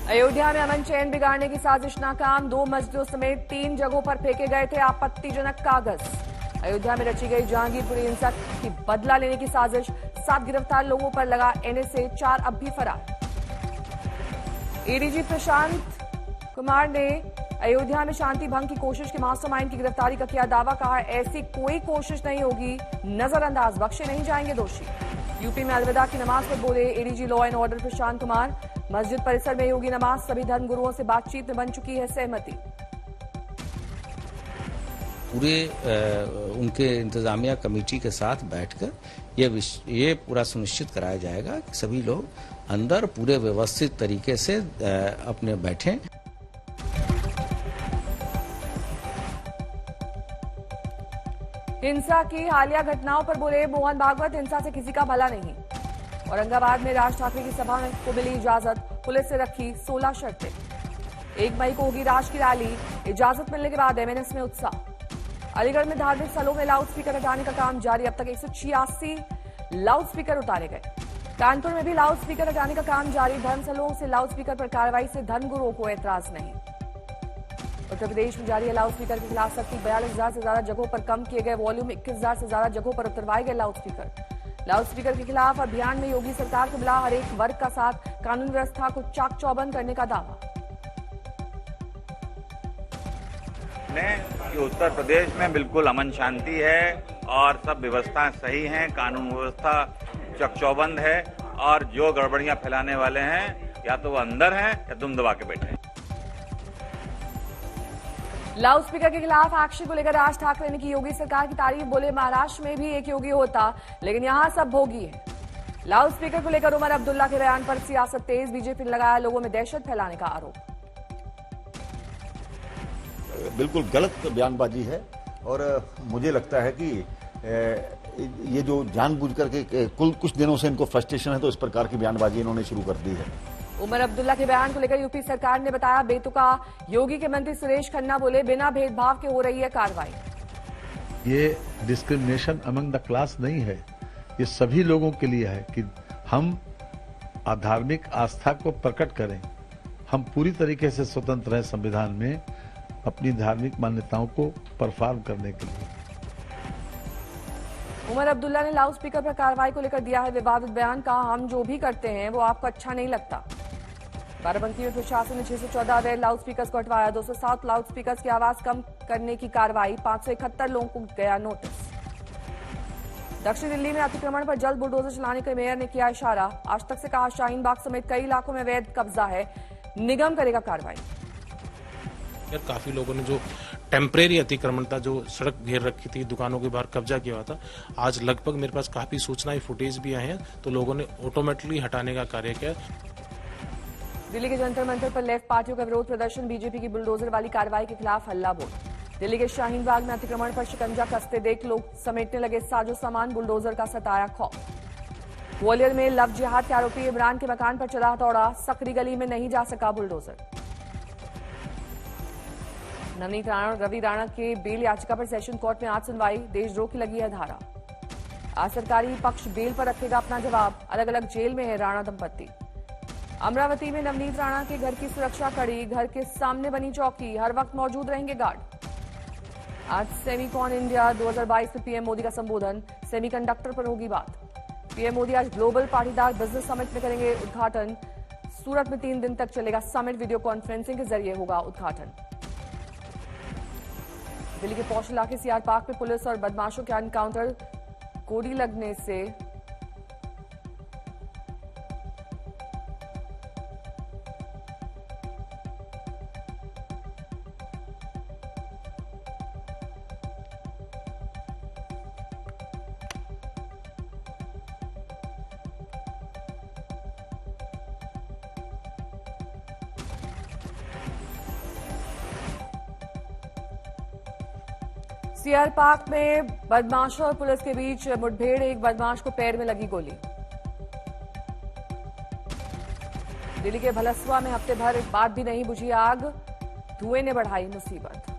अयोध्या में अमन चैन बिगाड़ने की साजिश नाकाम। 2 मस्जिदों समेत 3 जगहों पर फेंके गए थे आपत्तिजनक कागज। अयोध्या में रची गई जहांगीरपुरी हिंसा की बदला लेने की साजिश। 7 गिरफ्तार लोगों पर लगा एनएसए, 4 अब भी फरार। एडीजी प्रशांत कुमार ने अयोध्या में शांति भंग की कोशिश के मास्टरमाइंड की गिरफ्तारी का किया दावा। कहा, ऐसी कोई कोशिश नहीं होगी, नजरअंदाज बख्शे नहीं जाएंगे दोषी। यूपी में अलविदा की नमाज पर बोले ADG law and order Prashant Kumar. मस्जिद परिसर में होगी नमाज। सभी धर्मगुरुओं से बातचीत में बन चुकी है सहमति। पूरे उनके इंतजामिया कमेटी के साथ बैठकर ये पूरा सुनिश्चित कराया जाएगा कि सभी लोग अंदर पूरे व्यवस्थित तरीके से अपने बैठें। हिंसा की हालिया घटनाओं पर बोले मोहन भागवत, हिंसा से किसी का भला नहीं। औरंगाबाद में राज ठाकरे की सभा को मिली इजाजत। पुलिस से रखी 16 शर्तें। 1 मई को होगी राज की रैली। इजाजत मिलने के बाद एमएनएस में उत्साह। अलीगढ़ में धार्मिक स्थलों में लाउड स्पीकर हटाने का काम जारी। अब तक 186 लाउड स्पीकर उतारे गए। कानपुर में भी लाउड स्पीकर हटाने का काम जारी। धर्मस्थलों से लाउड स्पीकर पर कार्रवाई से धर्मगुरुओं को ऐतराज नहीं। उत्तर प्रदेश में जारी है लाउड स्पीकर के खिलाफ सख्ती। 42,000 से ज्यादा जगहों पर कम किए गए वॉल्यूम। 21,000 से ज्यादा जगहों पर उतरवाए गए लाउड स्पीकर। लाउड स्पीकर के खिलाफ अभियान में योगी सरकार को मिला हर एक वर्ग का साथ। कानून व्यवस्था को चाक चौबंद करने का दावा। कि उत्तर प्रदेश में बिल्कुल अमन शांति है और सब व्यवस्थाएं सही हैं, कानून व्यवस्था चकचौबंद है और जो गड़बड़ियां फैलाने वाले हैं या तो वो अंदर हैं या दुम दबा के बैठे हैं। लाउड स्पीकर के खिलाफ एक्शन को लेकर राज ठाकरे ने की योगी सरकार की तारीफ। बोले महाराष्ट्र में भी एक योगी होता, लेकिन यहां सब भोगी है। लाउड स्पीकर को लेकर उमर अब्दुल्ला के बयान पर सियासत तेज। बीजेपी ने लगाया लोगों में दहशत फैलाने का आरोप। बिल्कुल गलत बयानबाजी है और मुझे लगता है कि ये जो जानबूझकर के कुछ दिनों से इनको फ्रस्ट्रेशन है तो इस प्रकार की बयानबाजी इन्होंने शुरू कर दी है। उमर अब्दुल्ला के बयान को लेकर यूपी सरकार ने बताया बेतुका। योगी के मंत्री सुरेश खन्ना बोले बिना भेदभाव के हो रही है कार्रवाई। ये डिस्क्रिमिनेशन अमंग द क्लास नहीं है, ये सभी लोगों के लिए है कि हम धार्मिक आस्था को प्रकट करें। हम पूरी तरीके से स्वतंत्र हैं संविधान में अपनी धार्मिक मान्यताओं को परफॉर्म करने के लिए। उमर अब्दुल्ला ने लाउड स्पीकर पर कार्रवाई को लेकर दिया है विवादित बयान। कहा, हम जो भी करते हैं वो आपको अच्छा नहीं लगता। बाराबंकी में प्रशासन ने 614 अवैध लाउड स्पीकर को हटवाया। 207 लाउड स्पीकर की आवाज कम करने की कार्रवाई। 571 लोगों को गया नोटिस। दक्षिण दिल्ली में अतिक्रमण पर जल्द बुलडोजर चलाने के मेयर ने किया इशारा। आज तक से कहा, शाहीन बाग समेत कई इलाकों में अवैध कब्जा है, निगम करेगा कार्रवाई। काफी लोगों ने जो टेम्परेरी अतिक्रमण था, जो सड़क घेर रखी थी, दुकानों के बाहर कब्जा किया हुआ था, आज लगभग मेरे पास काफी सूचनाएं फुटेज भी आए हैं, तो लोगों ने ऑटोमेटिकली हटाने का कार्य किया। दिल्ली के जंतर मंतर पर लेफ्ट पार्टियों का विरोध प्रदर्शन। बीजेपी की बुलडोजर वाली कार्रवाई के खिलाफ हल्ला बोल। दिल्ली के शाहीन बाग में अतिक्रमण पर शिकंजा कसते देख लोग समेटने लगे साजो सामान। बुलडोजर का सताया खौफ। ग्वालियर में लव जिहाद के आरोपी इमरान के मकान पर चला हथौड़ा। सकरी गली में नहीं जा सका बुलडोजर। नवनीत राणा और रवि राणा के बेल याचिका पर सेशन कोर्ट में आज सुनवाई। देशद्रोह की लगी है धारा। आज सरकारी पक्ष बेल पर रखेगा अपना जवाब। अलग अलग जेल में है राणा दंपत्ति। अमरावती में नवनीत राणा के घर की सुरक्षा कड़ी। घर के सामने बनी चौकी, हर वक्त मौजूद रहेंगे गार्ड। आज सेमीकॉन इंडिया 2022 में पीएम मोदी का संबोधन। सेमीकंडक्टर पर होगी बात। पीएम मोदी आज ग्लोबल पाटीदार बिजनेस समिट में करेंगे उद्घाटन। सूरत में 3 दिन तक चलेगा समिट। वीडियो कॉन्फ्रेंसिंग के जरिए होगा उद्घाटन। दिल्ली के पौष इलाके सीआर पार्क में पुलिस और बदमाशों के एनकाउंटर। गोली लगने से सीआर पार्क में बदमाशों और पुलिस के बीच मुठभेड़। एक बदमाश को पैर में लगी गोली। दिल्ली के भलसवा में हफ्ते भर बाद भी नहीं बुझी आग। धुएं ने बढ़ाई मुसीबत।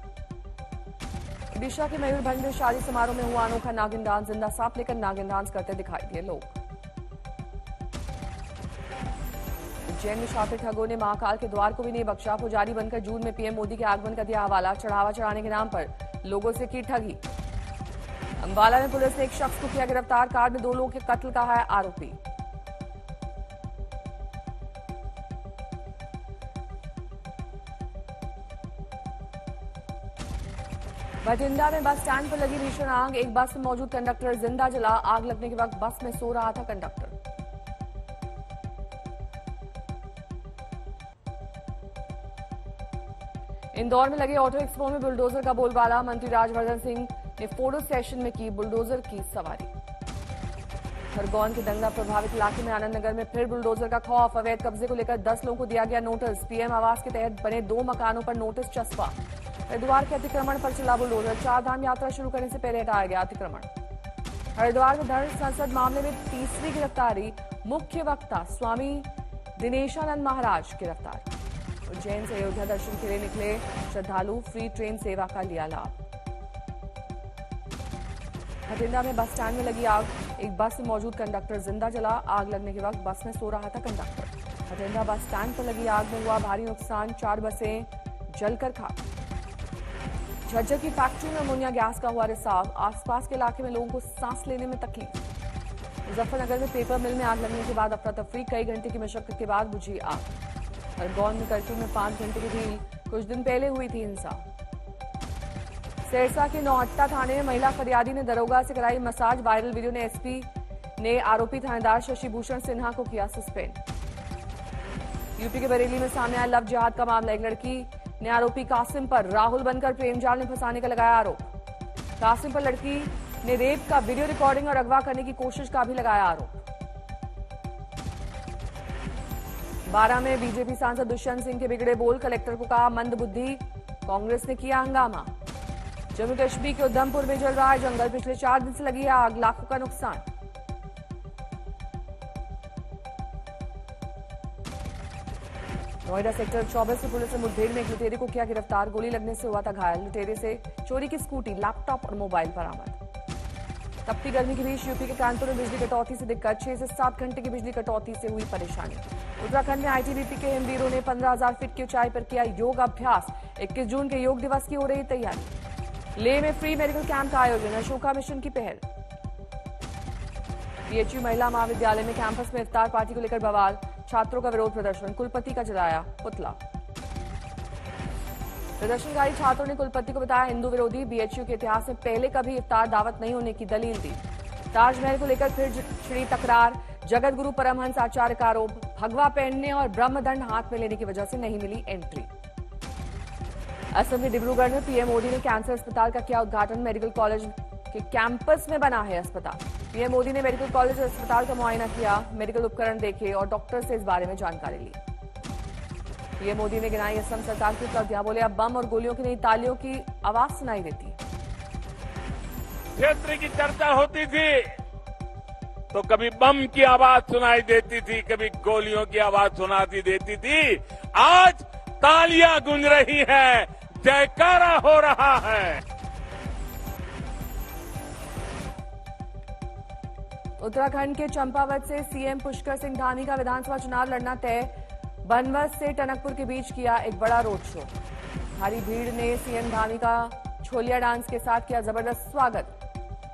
ओडिशा के मयूरभंज में शादी समारोह में हुआ अनोखा नागिन डांस। जिंदा सांप लेकर नागिन डांस करते दिखाई दिए लोग। उज्जैन में शातिर ठगों ने महाकाल के द्वार को भी नहीं बख्शा। पुजारी बनकर जून में पीएम मोदी के आगमन का दिया हवाला। चढ़ावा चढ़ाने के नाम पर लोगों से की ठगी। अंबाला में पुलिस ने एक शख्स को किया गिरफ्तार। कार में 2 लोगों के कत्ल का है आरोपी। बठिंडा में बस स्टैंड पर लगी भीषण आग। एक बस में मौजूद कंडक्टर जिंदा जला। आग लगने के वक्त बस में सो रहा था कंडक्टर। इंदौर में लगे ऑटो एक्सपो में बुलडोजर का बोलबाला। मंत्री राजवर्धन सिंह ने फोटो सेशन में की बुलडोजर की सवारी। खरगोन के दंगा प्रभावित इलाके में आनंद नगर में फिर बुलडोजर का खौफ। अवैध कब्जे को लेकर 10 लोगों को दिया गया नोटिस। पीएम आवास के तहत बने 2 मकानों पर नोटिस चस्पा। हरिद्वार के अतिक्रमण पर चला बुलडोजर। 4 धाम यात्रा शुरू करने से पहले हटाया गया अतिक्रमण। हरिद्वार में धर्म संसद मामले में तीसरी गिरफ्तारी। मुख्य वक्ता स्वामी दिनेशानंद महाराज गिरफ्तार। उज्जैन से अयोध्या दर्शन के लिए निकले श्रद्धालु फ्री ट्रेन सेवा का लिया लाभ। बठिंडा में बस स्टैंड में लगी आग। एक बस में मौजूद कंडक्टर जिंदा जला। आग लगने के वक्त बस में सो रहा था कंडक्टर। बठिंडा बस स्टैंड पर लगी आग में हुआ भारी नुकसान। 4 बसें जलकर खाक। झज्जर की फैक्ट्री में अमोनिया गैस का हुआ रिसाव। आसपास के इलाके में लोगों को सांस लेने में तकलीफ। मुजफ्फरनगर में पेपर मिल में आग लगने के बाद अफरा तफरी। कई घंटे की मशक्कत के बाद बुझी आग। खरगोन में कर्फ्यू में 5 घंटे की ढील। कुछ दिन पहले हुई थी हिंसा। सिरसा के नौहट्टा थाने में महिला फरियादी ने दरोगा से कराई मसाज। वायरल वीडियो ने एसपी ने आरोपी थानेदार शशि भूषण सिन्हा को किया सस्पेंड। यूपी के बरेली में सामने आया लव जिहाद का मामला। एक लड़की ने आरोपी कासिम पर राहुल बनकर प्रेम जाल में फंसाने का लगाया आरोप। कासिम पर लड़की ने रेप का वीडियो रिकॉर्डिंग और अगवा करने की कोशिश का भी लगाया आरोप। 12 में बीजेपी सांसद दुष्यंत सिंह के बिगड़े बोल। कलेक्टर को कहा मंदबुद्धि। कांग्रेस ने किया हंगामा। जम्मू कश्मीर के उधमपुर में जल रहा है जंगल। पिछले 4 दिन से लगी है आग। लाखों का नुकसान। नोएडा सेक्टर 24 से पुलिस ने मुठभेड़ में एक लुटेरे को किया गिरफ्तार। गोली लगने से हुआ था घायल। लुटेरे से चोरी की स्कूटी, लैपटॉप और मोबाइल बरामद। तपती गर्मी के बीच यूपी के कानपुर में बिजली कटौती से दिक्कत। 6 से 7 घंटे की बिजली कटौती से हुई परेशानी। उत्तराखंड में आईटीबीपी के हिमवीरों ने 15,000 फीट की ऊंचाई पर किया योग अभ्यास। 21 जून के योग दिवस की हो रही तैयारी। लेह में फ्री मेडिकल कैंप का आयोजन। अशोका मिशन की पहल। बीएचयू महिला महाविद्यालय में कैंपस में इफ्तार पार्टी को लेकर बवाल। छात्रों का विरोध प्रदर्शन। कुलपति का जलाया पुतला। प्रदर्शनकारी छात्रों ने कुलपति को बताया हिंदू विरोधी। बीएचयू के इतिहास में पहले कभी इफ्तार दावत नहीं होने की दलील दी। ताजमहल को लेकर फिर छिड़ी तकरार। जगत गुरु परमहंस आचार्य का आरोप। भगवा पहनने और ब्रह्मदंड हाथ में लेने की वजह से नहीं मिली एंट्री। असम के डिब्रूगढ़ में पीएम मोदी ने कैंसर अस्पताल का किया उद्घाटन। मेडिकल कॉलेज के कैंपस में बना है अस्पताल। पीएम मोदी ने मेडिकल कॉलेज और अस्पताल का मुआयना किया। मेडिकल उपकरण देखे और डॉक्टर से इस बारे में जानकारी ली। पीएम मोदी ने गिनाई असम सरकार की उपलब्धियां। बोले अब बम और गोलियों की नहीं तालियों की आवाज सुनाई देती। क्षेत्र की चर्चा होती थी तो कभी बम की आवाज सुनाई देती थी, कभी गोलियों की आवाज सुनाती देती थी। आज तालियां गूंज रही है, जयकारा हो रहा है। उत्तराखंड के चंपावत से सीएम पुष्कर सिंह धामी का विधानसभा चुनाव लड़ना तय। बनवस से टनकपुर के बीच किया एक बड़ा रोड शो। भारी भीड़ ने सीएम धामी का छोलिया डांस के साथ किया जबरदस्त स्वागत।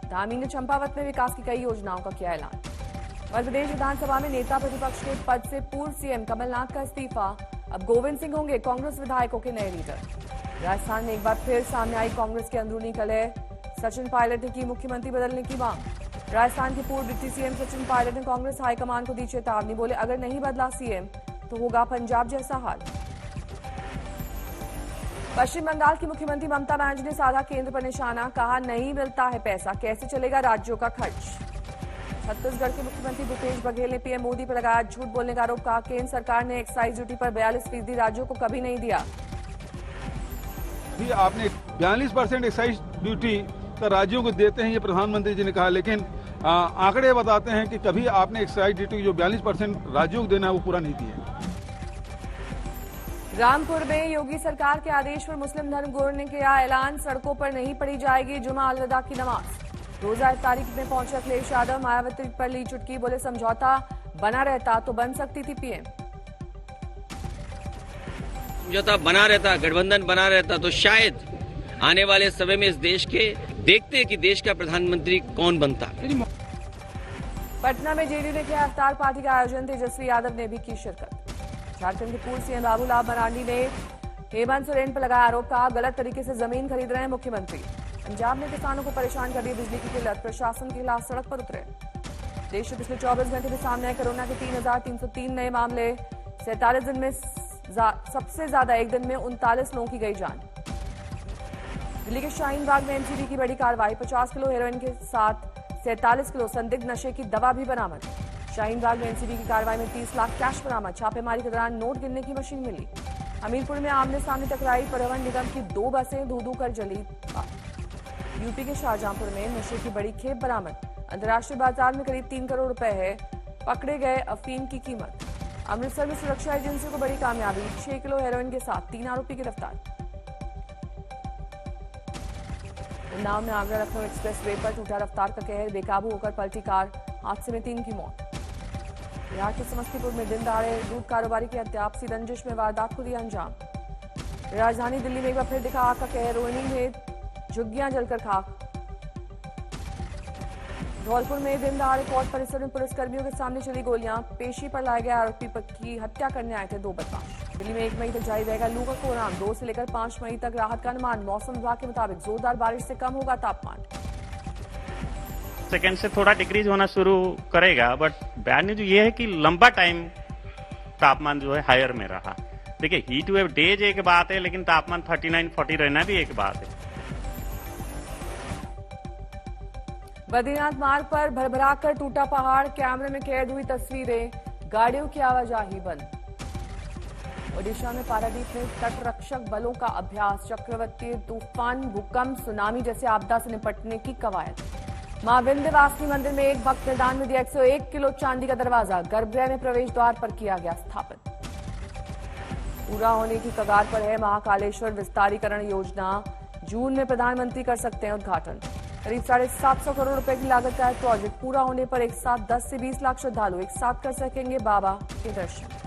धामी ने चंपावत में विकास की कई योजनाओं का किया ऐलान। मध्य प्रदेश विधानसभा में नेता प्रतिपक्ष के पद से पूर्व सीएम कमलनाथ का इस्तीफा। अब गोविंद सिंह होंगे कांग्रेस विधायकों के नए लीडर। राजस्थान में एक बार फिर सामने आई कांग्रेस की अंदरूनी कलह। सचिन पायलट ने की मुख्यमंत्री बदलने की मांग। राजस्थान के पूर्व डिप्टी सीएम सचिन पायलट ने कांग्रेस हाईकमान को दी चेतावनी। बोले अगर नहीं बदला सीएम तो होगा पंजाब जैसा हाल। पश्चिम बंगाल की मुख्यमंत्री ममता बनर्जी ने साधा केंद्र पर निशाना। कहा नहीं मिलता है पैसा, कैसे चलेगा राज्यों का खर्च। छत्तीसगढ़ के मुख्यमंत्री भूपेश बघेल ने पीएम मोदी पर लगाया झूठ बोलने का आरोप। कहा केंद्र सरकार ने एक्साइज ड्यूटी पर 42% राज्यों को कभी नहीं दिया। आपने 42% एक्साइज ड्यूटी तो राज्यों को देते हैं, ये प्रधानमंत्री जी ने कहा, लेकिन आंकड़े बताते हैं कि कभी आपने एक्साइज ड्यूटी जो 42% राज्यों को देना है वो पूरा नहीं दिया। रामपुर में योगी सरकार के आदेश पर मुस्लिम धर्मगुरुओं ने किया ऐलान। सड़कों पर नहीं पढ़ी जाएगी जुमा अलविदा की नमाज। रोजा इफ्तारी में पहुंचे अखिलेश यादव। मायावती पर ली चुटकी। बोले समझौता बना रहता तो बन सकती थी पीएम। समझौता बना रहता, गठबंधन बना रहता, तो शायद आने वाले समय में इस देश के देखते हैं कि देश का प्रधानमंत्री कौन बनता। पटना में जेडीयू ने किया अवतार पार्टी का आयोजन, तेजस्वी यादव ने भी की शिरकत। झारखंड के पूर्व सीएम बाबूलाल मरांडी ने हेमंत सोरेन पर लगाया आरोप, कहा गलत तरीके से जमीन खरीद रहे हैं मुख्यमंत्री। पंजाब में किसानों को परेशान कर दी बिजली की किल्लत, प्रशासन के खिलाफ सड़क पर उतरे। देश में पिछले 24 घंटे में सामने आए कोरोना के 3,303 नए मामले, 47 दिन में सबसे ज्यादा एक दिन में 39 लोगों की गई जान। दिल्ली के शाहीन बाग में एनसीबी की बड़ी कार्रवाई, 50 किलो हेरोइन के साथ 47 किलो संदिग्ध नशे की दवा भी बरामद। शाहीन बाग में एनसीबी की कार्रवाई में 30 लाख कैश बरामद। छापेमारी के दौरान नोट गिनने की मशीन मिली। हमीरपुर में आमने सामने टकराई परिवहन निगम की 2 बसें, धू-धू कर जली। यूपी के शाहजहांपुर में नशे की बड़ी खेप बरामद। अंतर्राष्ट्रीय बाजार में करीब 3 करोड़ रुपए है पकड़े गए अफीम की कीमत। अमृतसर में सुरक्षा एजेंसियों को बड़ी कामयाबी, 6 किलो हेरोइन के साथ 3 आरोपी गिरफ्तार। उन्नाव में आगरा लखनऊ एक्सप्रेस वे पर टूटा रफ्तार का कहर, बेकाबू होकर पलटी कार, हादसे में 3 की मौत। बिहार के समस्तीपुर में दिन दहाड़े दूध कारोबारी की हत्या, आपसी रंजिश में वारदात को दिया अंजाम। राजधानी दिल्ली में एक बार फिर दिखा आग का कहर, रोहिणी में झुग्गियां जलकर खाक। धौलपुर में दिन दहाड़े कोर्ट परिसर में पुलिसकर्मियों के सामने चली गोलियां, पेशी पर लाए गए आरोपी की हत्या करने आए थे 2 बदमाश। दिल्ली में 1 मई तक जारी रहेगा लू का कोहराम, 2 से लेकर 5 मई तक राहत का अनुमान। मौसम विभाग के मुताबिक जोरदार बारिश से कम होगा तापमान। सेकेंड से थोड़ा डिक्रीज होना शुरू करेगा, बट बैड न्यूज ये है कि लंबा टाइम तापमान जो है हायर में रहा। देखिए हीट वेव डेज एक बात है, लेकिन तापमान 39-40 रहना भी एक बात है। बद्रीनाथ मार्ग पर भरभराकर टूटा पहाड़, कैमरे में कैद हुई तस्वीरें, गाड़ियों की आवाजाही बंद। ओडिशा में पारादीप में तटरक्षक बलों का अभ्यास, चक्रवाती तूफान, भूकंप, सुनामी जैसे आपदा से निपटने की कवायद। मां विंध्यवासिनी मंदिर में एक भक्त ने दान में दिया 101 किलो चांदी का दरवाजा, गर्भगृह में प्रवेश द्वार पर किया गया स्थापित। पूरा होने की कगार पर है महाकालेश्वर विस्तारीकरण योजना, जून में प्रधानमंत्री कर सकते हैं उद्घाटन। करीब 750 करोड़ रुपए की लागत का प्रोजेक्ट, पूरा होने पर एक साथ 10 से 20 लाख श्रद्धालु एक साथ कर सकेंगे बाबा के दर्शन।